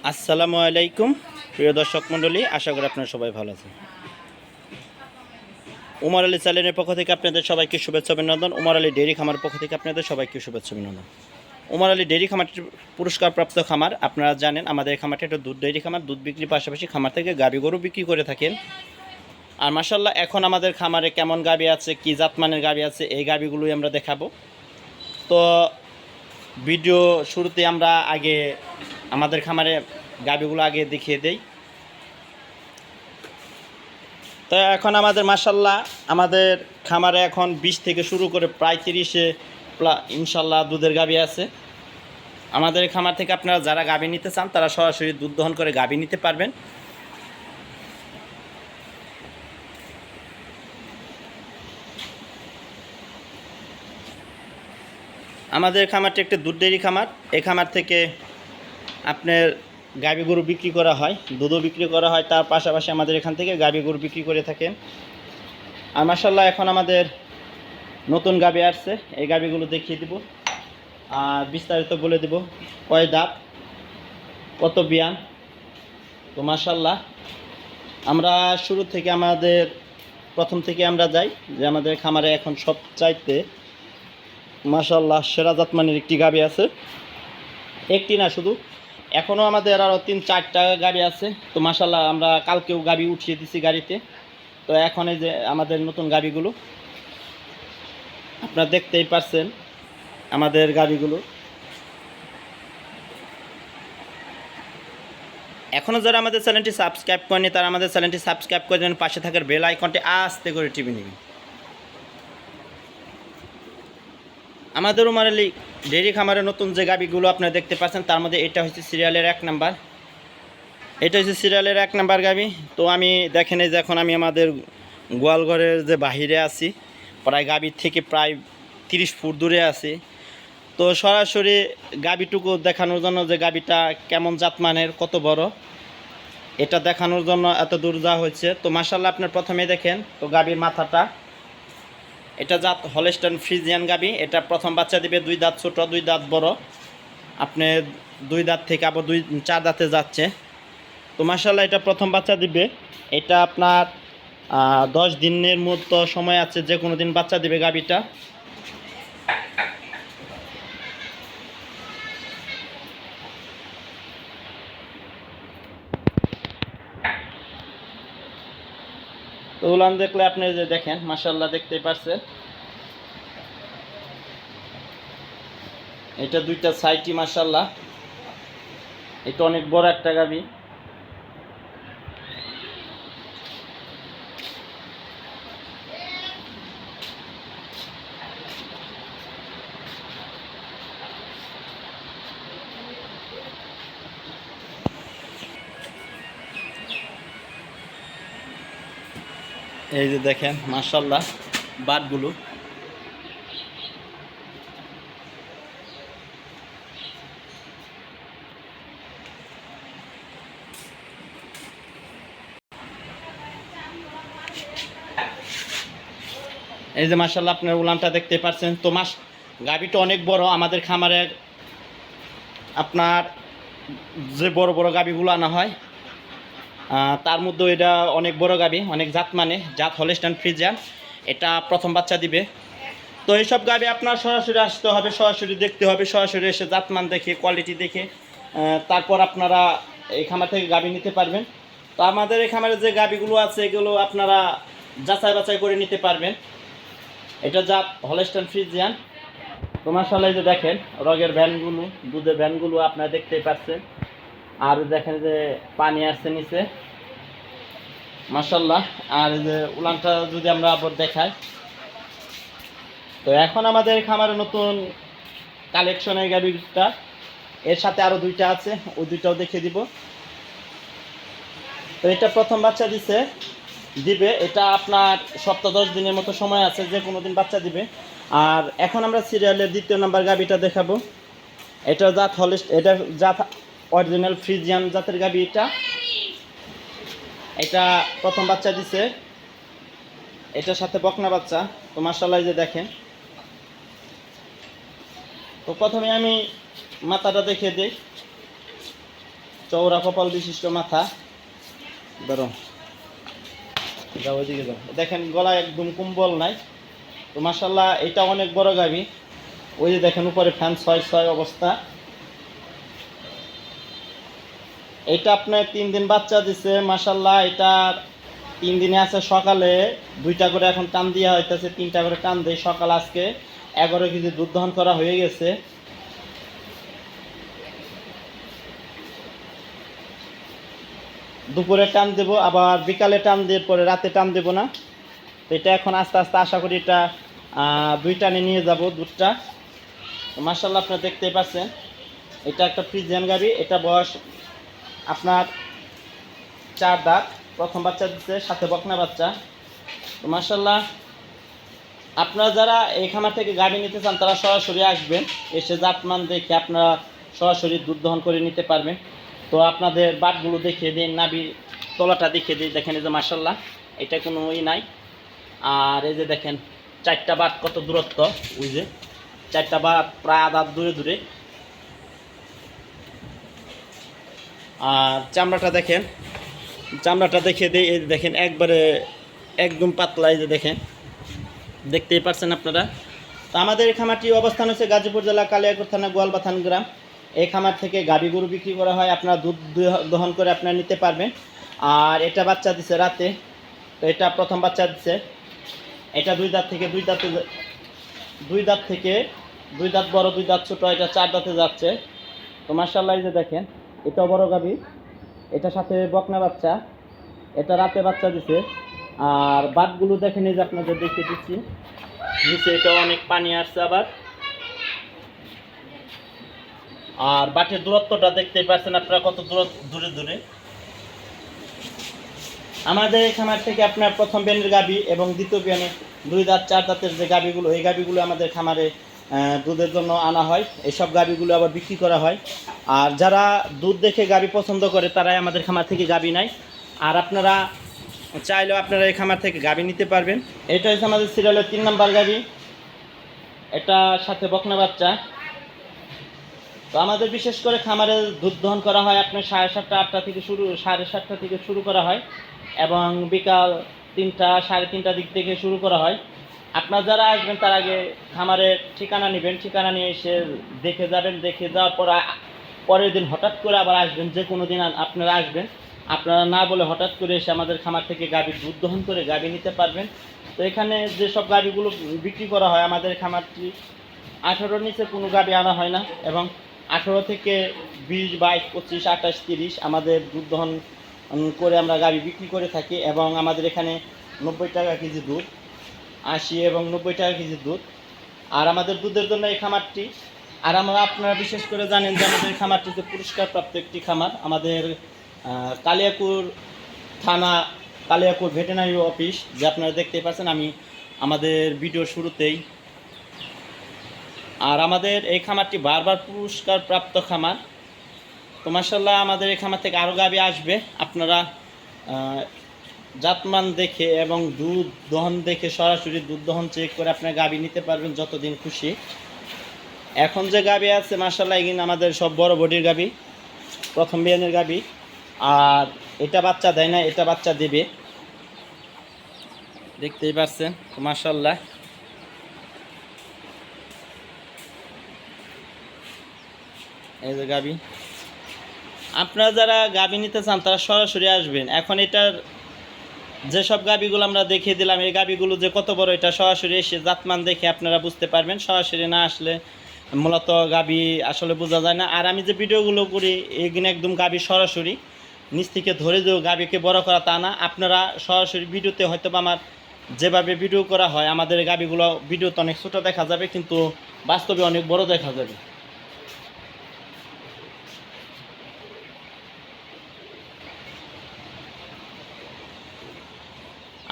আসসালামু আলাইকুম প্রিয় দর্শক মণ্ডলী, আশা করি আপনারা সবাই ভালো আছেন। উমর আলী চ্যানেলের পক্ষ থেকে আপনাদের সবাইকে শুভেচ্ছা অভিনন্দন। উমর আলী ডেইরি খামার পক্ষ থেকে আপনাদের সবাইকে শুভেচ্ছা অভিনন্দন। উমর আলী ডেইরি খামারটি পুরস্কারপ্রাপ্ত খামার। আপনারা জানেন আমাদের খামারটি একটা দুধ ডেইরি খামার। দুধ বিক্রির পাশাপাশি খামার থেকে গাভী গরু বিক্রি করে থাকেন। আর মাশাআল্লাহ এখন আমাদের খামারে কেমন গাভী আছে, কী জাতমানের গাভী আছে, এই গাভীগুলোই আমরা দেখাবো। তো ভিডিও শুরুতে আমরা আগে আমাদের খামারে গাভীগুলো আগে দেখিয়ে দেই। তো এখন আমাদের মাশাআল্লাহ আমাদের খামারে এখন 20 থেকে শুরু করে প্রায় 30-এ ইনশাল্লাহ দুধের গাভী আছে। আমাদের খামার থেকে আপনারা যারা গাভী নিতে চান তারা সরাসরি দুধ দহন করে গাভী নিতে পারবেন। আমাদের খামারটি একটি দুধ ডেইরি খামার। এই খামার থেকে আপনার গাভী গরু বিক্রি করা হয়, দুধও বিক্রি করা হয়, তার পাশাপাশি আমাদের এখান থেকে গাভী গরু বিক্রি করে থাকেন। আর মাশাআল্লাহ এখন আমাদের নতুন গাভী আসছে, এই গাভীগুলো দেখিয়ে দিব আর বিস্তারিত বলে দেব কয় দাঁত, কত বিয়ান। তো মাশাআল্লাহ আমরা শুরু থেকে প্রথম থেকে আমরা যাই যে আমাদের খামারে এখন সবচাইতে মাশাআল্লাহ সেরা জাতমানের একটি গাভী আছে। একটি না, শুধু এখনও আমাদের আরও 3-4টা গাভী আছে। তো মাশাআল্লাহ আমরা কালকেও গাভী উঠিয়ে দিছি গাড়িতে। তো এখন এই যে আমাদের নতুন গাভীগুলো আপনারা দেখতেই পারছেন, আমাদের গাভীগুলো। এখনও যারা আমাদের চ্যানেলটি সাবস্ক্রাইব করেনি তারা আমাদের চ্যানেলটি সাবস্ক্রাইব করে দেবেন, পাশে থাকার বেল আইকনটি আস্তে করে টিপে নেবেন। আমাদের উমর আলী ডেইরি খামারের নতুন যে গাভীগুলো আপনারা দেখতে পাচ্ছেন তার মধ্যে এটা হচ্ছে সিরিয়ালের 1 নাম্বার। এটা হচ্ছে সিরিয়ালের 1 নাম্বার গাভী। তো আমি দেখেন এই যে এখন আমি আমাদের গোয়ালঘরের যে বাহিরে আছি, প্রায় গাভীর থেকে প্রায় 30 ফুট দূরে আছি। তো সরাসরি গাভীটুকু দেখানোর জন্য যে গাভীটা কেমন জাতমানের, কত বড়, এটা দেখানোর জন্য এত দূর যাওয়া হয়েছে। তো মাশাআল্লাহ আপনার প্রথমে দেখেন তো গাভীর মাথাটা, এটা জাত হলস্টাইন ফ্রিজিয়ান গাভী। এটা প্রথম বাচ্চা দিবে, 2 দাঁত ছোট, 2 দাঁত বড়। আপনি 2 দাঁত থেকে আবার 4 দাঁতে যাচ্ছে। তো মাশাআল্লাহ এটা প্রথম বাচ্চা দিবে। এটা আপনার 10 দিনের মতো সময় আছে, যে কোনো দিন বাচ্চা দিবে গাভীটা। তো উলান দেখলে আপনি যে দেখেন মাশাআল্লাহ দেখতেই পারছেন, এটা 2টা সাইডই মাশাআল্লাহ, এটা অনেক বড় একটা গাভী। এই যে দেখেন মাশাআল্লাহ বাটগুলো। এই যে মাশাআল্লাহ আপনার উলানটা দেখতে পাচ্ছেন। তো গাভীটা অনেক বড়। আমাদের খামারে আপনার যে বড় বড় গাভীগুলো আনা হয় তার মধ্যে এটা অনেক বড় গাভী, অনেক জাত হলস্টাইন ফ্রিজিয়ান। এটা প্রথম বাচ্চা দিবে। তো এইসব গাভী আপনার সরাসরি আসতে হবে, সরাসরি দেখতে হবে, সরাসরি এসে জাতমান দেখে, কোয়ালিটি দেখে তারপর আপনারা এই খামার থেকে গাভী নিতে পারবেন। তো আমাদের এই খামারে যে গাভীগুলো আছে এগুলো আপনারা যাচাই বাছাই করে নিতে পারবেন। এটা জাত হলস্টাইন ফ্রিজিয়ান। তো মাশাআল্লাহ যে দেখেন রগের ভ্যানগুলো, দুধের ভ্যানগুলো আপনারা দেখতেই পাচ্ছেন। আর দেখেন যে পানি আসছে নিচে মাশাআল্লাহ। আর যে উলানটা যদি আমরা আবার দেখাই, তো এখন আমাদের খামারে নতুন কালেকশনের গাভীটা, এর সাথে আরও 2টা আছে, ওই 2টাও দেখিয়ে দিব। তো এটা প্রথম বাচ্চা দিবে। এটা আপনার সপ্তাহ 10 দিনের মতো সময় আছে, যে কোনো দিন বাচ্চা দিবে। আর এখন আমরা সিরিয়ালের 2য় নাম্বার গাভীটা দেখাবো। এটা জাত অরিজিনাল ফ্রিজিয়ান জাতের গাভী। এটা প্রথম বাচ্চা দিছে, এটার সাথে বকনা বাচ্চা। তো মাশাআল্লাহ যে দেখেন। তো প্রথমে আমি মাথাটা দেখে দিই। চওড়া কপাল বিশিষ্ট মাথা। ধরো, যাও ওইদিকে যাও। দেখেন গলায় একদম কম্বল নাই। তো মাশাল্লাহ এটা অনেক বড় গাভী। ওই যে দেখেন উপরে ফ্যান ছয় ছয় অবস্থা। এটা আপনার 3 দিন বাচ্চা দিছে মাশাল্লাহ। এটা 3 দিনে আছে। সকালে 2টা করে এখন টান দেওয়া হইতেছে, 3টা করে টান দেয়। সকাল আজকে 11 কেজি দুধ দহন করা হয়ে গেছে। দুপুরে টান দেবো, আবার বিকালে টান দিয়ে পরে রাতে টান দেবো না। তো এটা এখন আস্তে আস্তে আশা করি এটা 2 টানে নিয়ে যাব দুধটা। তো মাশাল্লাহ আপনারা দেখতেই পাচ্ছেন এটা একটা ফ্রিজিয়ান গাভী। এটা বয়স আপনার 4 দাঁত, প্রথম বাচ্চা দিচ্ছে, সাথে বকনা বাচ্চা। তো মাশাল্লাহ আপনারা যারা এই খামার থেকে গাভী নিতে চান তারা সরাসরি আসবেন, এসে জাতমান দেখে আপনারা সরাসরি দুধ দহন করে নিতে পারবেন। তো আপনাদের বাটগুলো দেখিয়ে দিন, নাভি তলাটা দেখিয়ে দিই। দেখেন এই যে মাশাল্লাহ এটা কোনো নাই। আর এই যে দেখেন 4টা বাট কত দূরত্ব, ওই যে 4টা বাট প্রায় আধা দূরে দূরে। আর চামড়াটা দেখেন, চামড়াটা দেখিয়ে দিই। এই দেখেন একবারে একদম পাতলা। এই যে দেখেন, দেখতেই পাচ্ছেন আপনারা। তো আমাদের এই খামারটি অবস্থান হচ্ছে গাজীপুর জেলা কালিয়াকৈর থানা গোয়ালবাথান গ্রাম। এই খামার থেকে গাভী গরু বিক্রি করা হয়, আপনারা দুধ দহন করে আপনারা নিতে পারবেন। আর এটা বাচ্চা দিছে রাতে। তো এটা প্রথম বাচ্চা দিচ্ছে। এটা 2 দাঁত থেকে 2 দাঁতে, 2 দাঁত থেকে 2 দাঁত বড়, 2 দাঁত ছোটো। এটা 4 দাঁতে যাচ্ছে। তো মাশাআল্লাহ এই যে দেখেন এটাও বড় গাভী। এটার সাথে বকনা বাচ্চা। এটা রাতে বাচ্চা দিছে। আর বাটগুলো দেখেন, এই যে আপনাদের দেখিয়ে দিচ্ছি, নিচে এটা অনেক পানি আসছে আবার। আর বাটের দূরত্বটা দেখতেই পাচ্ছেন আপনারা কত দূরে দূরে। আমাদের এই খামার থেকে আপনার প্রথম বিয়ানের গাভী এবং দ্বিতীয় বিয়ানের 2 দাঁত 4 দাঁতের যে গাভীগুলো, এই গাভীগুলো আমাদের খামারে দুধের জন্য আনা হয়। এইসব গাভীগুলো আবার বিক্রি করা হয়। আর যারা দুধ দেখে গাভী পছন্দ করে তারাই আমাদের খামার থেকে গাভী নেয়। আর আপনারা চাইলেও আপনারা এই খামার থেকে গাভী নিতে পারবেন। এটা হচ্ছে আমাদের সিরিয়ালের 3 নাম্বার গাভী। এটা সাথে বকনা বাচ্চা। তো আমাদের বিশেষ করে খামারে দুধ দহন করা হয় আপনার 7:30 8টা থেকে শুরু, 7:30 থেকে শুরু করা হয় এবং বিকাল 3টা 3:30 দিক থেকে শুরু করা হয়। আপনারা যারা আসবেন তার আগে খামারের ঠিকানা নেবেন, ঠিকানা নিয়ে এসে দেখে যাবেন। দেখে যাওয়ার পর পরের দিন হঠাৎ করে আবার আসবেন। যে কোনো দিন আপনারা আসবেন, আপনারা না বলে হঠাৎ করে এসে আমাদের খামার থেকে গাভীর দুধ দহন করে গাভী নিতে পারবেন। তো এখানে যেসব গাভীগুলো বিক্রি করা হয়, আমাদের খামারটি 18-র নিচে কোনো গাভী আনা হয় না এবং 18 থেকে 20 22 25 28 30 আমাদের দুধ দহন করে আমরা গাভী বিক্রি করে থাকি। এবং আমাদের এখানে 90 টাকা কেজি দুধ, 80 এবং 90 টাকা কেজি দুধ। আর আমাদের দুধের জন্য এই খামারটি, আর আমরা আপনারা বিশেষ করে জানেন যে আমাদের খামারটিতে পুরস্কারপ্রাপ্ত একটি খামার। আমাদের কালিয়াকৈর থানা, কালিয়াকৈর ভেটেরিনারি অফিস, যে আপনারা দেখতেই পাচ্ছেন আমি আমাদের ভিডিও শুরুতেই। আর আমাদের এই খামারটি বারবার পুরস্কার প্রাপ্ত খামার। তো মাশাআল্লাহ আমাদের এই খামার থেকে আরও গাভী আসবে। আপনারা জাতমান দেখে এবং দুধ দহন দেখে সরাসরি দুধ দহন চেক করে আপনার গাভী নিতে পারবেন যতদিন খুশি। এখন যে গাভী আছে মাশাআল্লাহ এগুলো আমাদের সব বড় বডির গাভী, প্রথম বিয়ানের গাভী। আর এটা বাচ্চা দেয় না, এটা বাচ্চা দেবে, দেখতেই পাচ্ছেন। তো মাশাআল্লাহ এই যে গাভী। আপনারা যারা গাভী নিতে চান তারা সরাসরি আসবেন। এখন এটার যেসব গাভীগুলো আমরা দেখিয়ে দিলাম, এই গাভীগুলো যে কত বড় এটা সরাসরি এসে জাতমান দেখে আপনারা বুঝতে পারবেন। সরাসরি না আসলে মূলত গাভী আসলে বোঝা যায় না। আর আমি যে ভিডিওগুলো করি এগুলো একদম গাভী সরাসরি নিচ থেকে ধরে যে গাভীকে বড় করা তা না। আপনারা সরাসরি ভিডিওতে হয়তো আমার যেভাবে ভিডিও করা হয়, আমাদের গাভীগুলো ভিডিওতে অনেক ছোটো দেখা যাবে কিন্তু বাস্তবে অনেক বড় দেখা যাবে।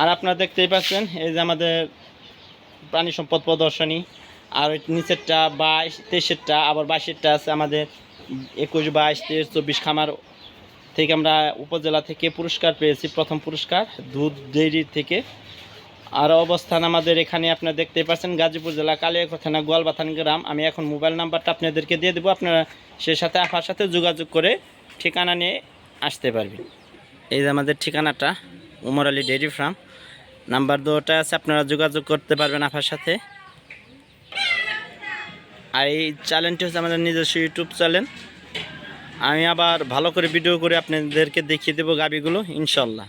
আর আপনারা দেখতেই পাচ্ছেন এই যে আমাদের প্রাণী সম্পদ প্রদর্শনী। আর ওই নিচেরটা 22 23-এরটা, আবার 22-এরটা আছে আমাদের 21 22 23 24 খামার থেকে আমরা উপজেলা থেকে পুরস্কার পেয়েছি, প্রথম পুরস্কার দুধ ডেইরি থেকে। আর অবস্থান আমাদের এখানে আপনারা দেখতেই পাচ্ছেন গাজীপুর জেলা কালিয়াকৈর থানা গোয়ালবাথান গ্রাম। আমি এখন মোবাইল নাম্বারটা আপনাদেরকে দিয়ে দেবো, আপনারা সে সাথে আপার সাথে যোগাযোগ করে ঠিকানা নিয়ে আসতে পারবেন। এই যে আমাদের ঠিকানাটা Umar Ali dairy farm, number 2টা আছে, আপনারা যোগাযোগ করতে পারবেন আপার সাথে। আর এই চ্যানেলটি হচ্ছে আমাদের নিজস্ব ইউটিউব চ্যানেল। আমি আবার ভালো করে ভিডিও করে আপনাদেরকে দেখিয়ে দেবো গাবিগুলো ইনশাল্লাহ।